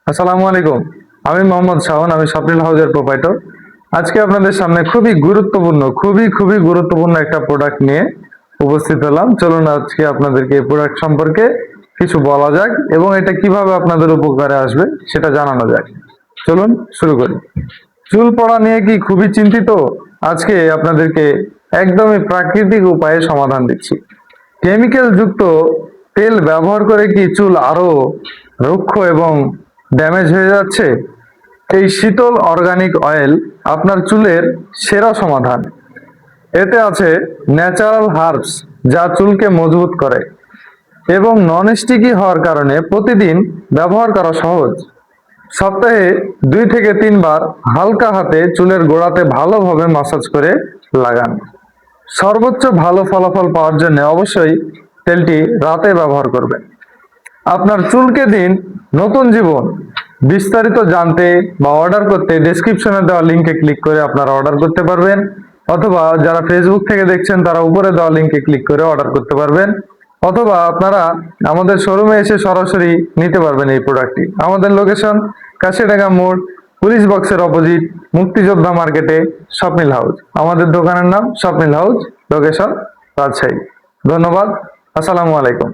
আসসালামু আলাইকুম। আমি মোহাম্মদ শাওন, আমি স্বপ্নিল হাউজের প্রোপাইটর। আজকে আপনাদের সামনে খুবই গুরুত্বপূর্ণ একটা প্রোডাক্ট নিয়ে উপস্থিত হলাম। চলুন আজকে আপনাদেরকে এই প্রোডাক্ট সম্পর্কে কিছু বলা যাক এবং এটা কিভাবে আপনাদের উপকারে আসবে সেটা জানানো যাক। চলুন শুরু করি। চুল পড়া নিয়ে কি খুবই চিন্তিত? আজকে আপনাদেরকে একদমই প্রাকৃতিক উপায়ে সমাধান দিচ্ছি। কেমিক্যাল যুক্ত তেল ব্যবহার করে কি চুল আরো রুক্ষ এবং ড্যামেজ হয়ে যাচ্ছে? এই শীতল অর্গানিক অয়েল আপনার চুলের সেরা সমাধান। এতে আছে ন্যাচারাল হার্বস, যা চুলকে মজবুত করে এবং নন স্টিকি হওয়ার কারণে প্রতিদিন ব্যবহার করা সহজ। সপ্তাহে 2 থেকে 3 বার হালকা হাতে চুলের গোড়াতে ভালোভাবে মাসাজ করে লাগান। সর্বোচ্চ ভালো ফলাফল পাওয়ার জন্য অবশ্যই তেলটি রাতে ব্যবহার করবেন। আপনার চুলকে দিন নতুন জীবন। বিস্তারিত জানতে বা অর্ডার করতে ডেসক্রিপশনে দেওয়া লিঙ্কে ক্লিক করে আপনারা অর্ডার করতে পারবেন, অথবা যারা ফেসবুক থেকে দেখছেন তারা উপরে দেওয়া লিঙ্কে ক্লিক করে অর্ডার করতে পারবেন, অথবা আপনারা আমাদের শোরুমে এসে সরাসরি নিতে পারবেন এই প্রোডাক্টটি। আমাদের লোকেশন কাশিডাঙ্গা মোড়, পুলিশ বক্সের অপোজিট, মুক্তিযোদ্ধা মার্কেটে, স্বপ্নিল হাউজ। আমাদের দোকানের নাম স্বপ্নিল হাউজ, লোকেশন রাজশাহী। ধন্যবাদ। আসসালামু আলাইকুম।